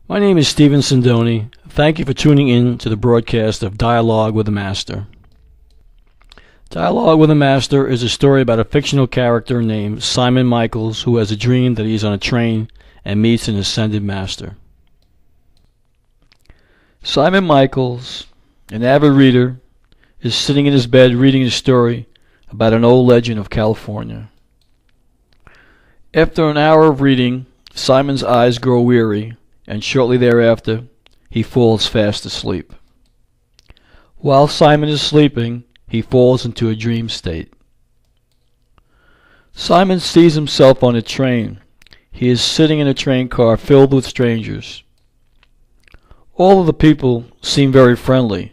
My name is Stephen Sindoni. Thank you for tuning in to the broadcast of Dialogue with a Master. Dialogue with a Master is a story about a fictional character named Simon Michaels who has a dream that he is on a train and meets an ascended master. Simon Michaels, an avid reader, is sitting in his bed reading a story about an old legend of California. After an hour of reading, Simon's eyes grow weary, and shortly thereafter he falls fast asleep. While Simon is sleeping, he falls into a dream state. Simon sees himself on a train. He is sitting in a train car filled with strangers. All of the people seem very friendly.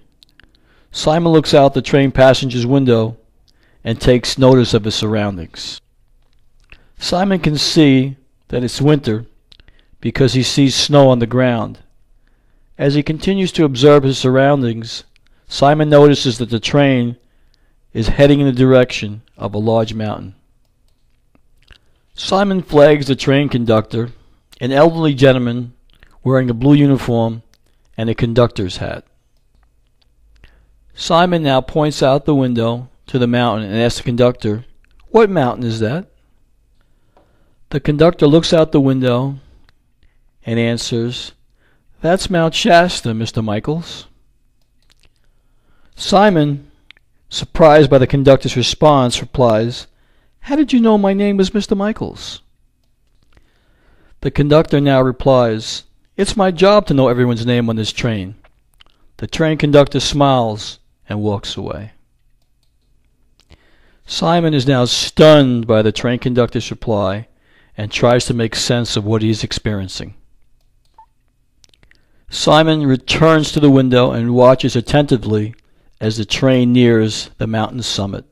Simon looks out the train passenger's window and takes notice of his surroundings. Simon can see that it's winter because he sees snow on the ground. As he continues to observe his surroundings, Simon notices that the train is heading in the direction of a large mountain. Simon flags the train conductor, an elderly gentleman wearing a blue uniform and a conductor's hat. Simon now points out the window to the mountain and asks the conductor, "What mountain is that?" The conductor looks out the window and answers, "That's Mount Shasta, Mr. Michaels." Simon, surprised by the conductor's response, replies, "How did you know my name was Mr. Michaels?" The conductor now replies, "It's my job to know everyone's name on this train." The train conductor smiles and walks away. Simon is now stunned by the train conductor's reply and tries to make sense of what he is experiencing. Simon returns to the window and watches attentively as the train nears the mountain's summit.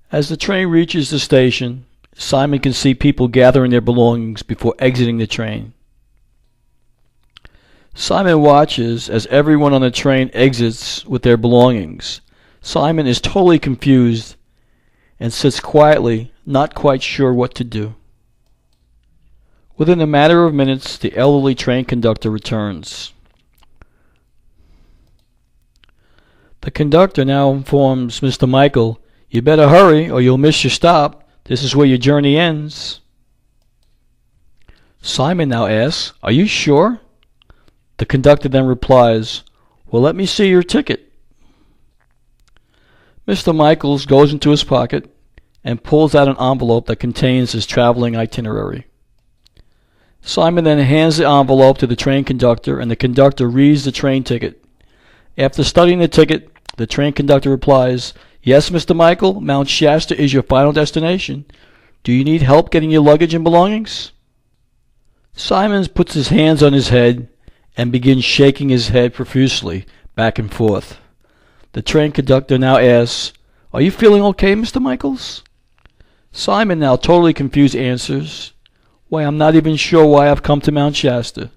As the train reaches the station, Simon can see people gathering their belongings before exiting the train. Simon watches as everyone on the train exits with their belongings. Simon is totally confused and sits quietly, not quite sure what to do. Within a matter of minutes, the elderly train conductor returns. The conductor now informs Mr. Michael, "You better hurry or you'll miss your stop. This is where your journey ends." Simon now asks, "Are you sure?" The conductor then replies, "Well, let me see your ticket." Mr. Michaels goes into his pocket and pulls out an envelope that contains his traveling itinerary. Simon then hands the envelope to the train conductor, and the conductor reads the train ticket. After studying the ticket, the train conductor replies, "Yes, Mr. Michael, Mount Shasta is your final destination. Do you need help getting your luggage and belongings?" Simon puts his hands on his head and begins shaking his head profusely back and forth. The train conductor now asks, "Are you feeling okay, Mr. Michaels?" Simon, now totally confused, answers, "Why, I'm not even sure why I've come to Mount Shasta."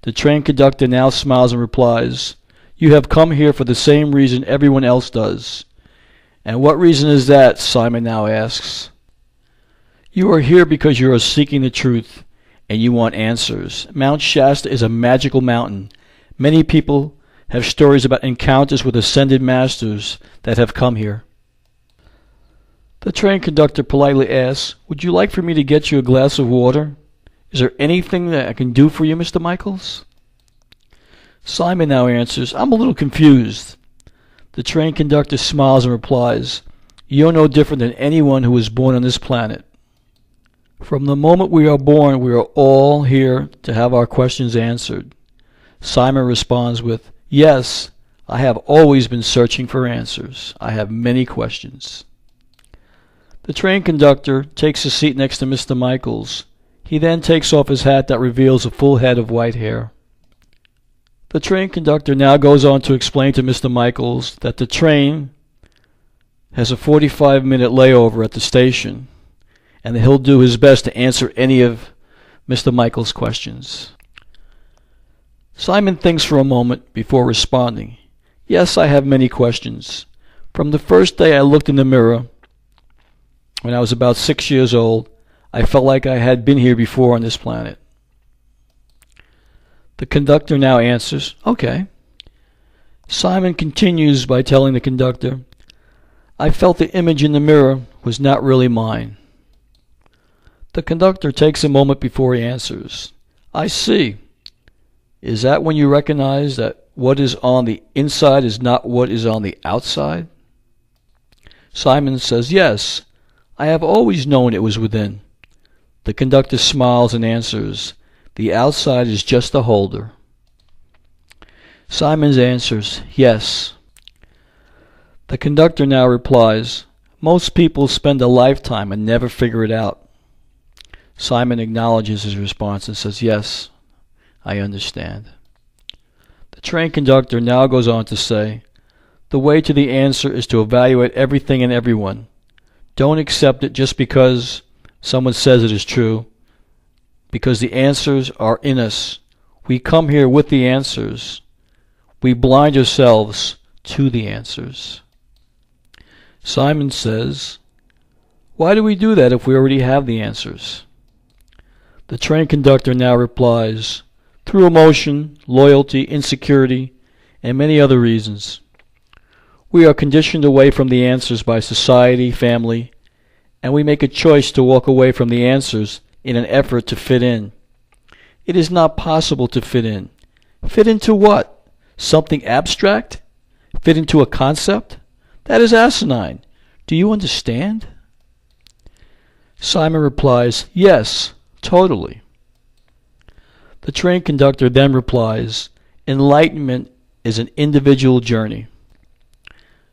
The train conductor now smiles and replies, "You have come here for the same reason everyone else does." "And what reason is that?" Simon now asks. "You are here because you are seeking the truth, and you want answers. Mount Shasta is a magical mountain. Many people have stories about encounters with ascended masters that have come here." The train conductor politely asks, "Would you like for me to get you a glass of water? Is there anything that I can do for you, Mr. Michaels?" Simon now answers, "I'm a little confused." The train conductor smiles and replies, "You're no different than anyone who was born on this planet. From the moment we are born, we are all here to have our questions answered." Simon responds with, "Yes, I have always been searching for answers. I have many questions." The train conductor takes a seat next to Mr. Michaels. He then takes off his hat that reveals a full head of white hair. The train conductor now goes on to explain to Mr. Michaels that the train has a 45-minute layover at the station, and that he'll do his best to answer any of Mr. Michaels' questions. Simon thinks for a moment before responding, "Yes, I have many questions. From the first day I looked in the mirror, when I was about 6 years old, I felt like I had been here before on this planet. The conductor now answers, okay. Simon continues by telling the conductor, I felt the image in the mirror was not really mine. The conductor takes a moment before he answers, I see. Is that when you recognize that what is on the inside is not what is on the outside? Simon says, yes, I have always known it was within. The conductor smiles and answers, the outside is just a holder. Simon answers, yes. The conductor now replies, most people spend a lifetime and never figure it out. Simon acknowledges his response and says, yes, I understand. The train conductor now goes on to say, the way to the answer is to evaluate everything and everyone. Don't accept it just because someone says it is true, because the answers are in us. We come here with the answers. We blind ourselves to the answers. Simon says, why do we do that if we already have the answers? The train conductor now replies, through emotion, loyalty, insecurity, and many other reasons. We are conditioned away from the answers by society, family, and we make a choice to walk away from the answers in an effort to fit in. It is not possible to fit in. Fit into what? Something abstract? Fit into a concept? That is asinine. Do you understand? Simon replies, yes, totally. The train conductor then replies, enlightenment is an individual journey.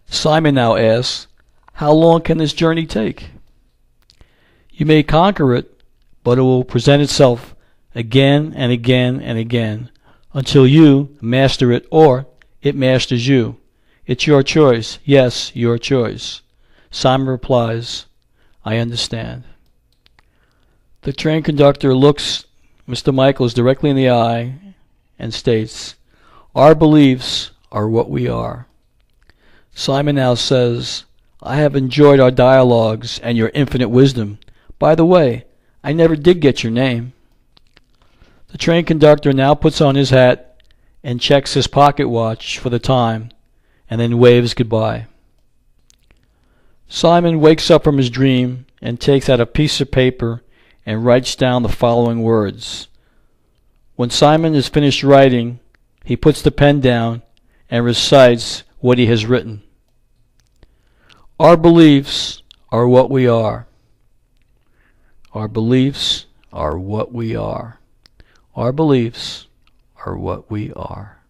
Simon now asks, how long can this journey take? You may conquer it, but it will present itself again and again and again until you master it or it masters you. It's your choice. Yes, your choice. Simon replies, I understand. The train conductor looks Mr. Michaels directly in the eye and states, our beliefs are what we are. Simon now says, I have enjoyed our dialogues and your infinite wisdom. By the way, I never did get your name. The train conductor now puts on his hat and checks his pocket watch for the time and then waves goodbye. Simon wakes up from his dream and takes out a piece of paper and writes down the following words. When Simon is finished writing, he puts the pen down and recites what he has written. Our beliefs are what we are. Our beliefs are what we are. Our beliefs are what we are.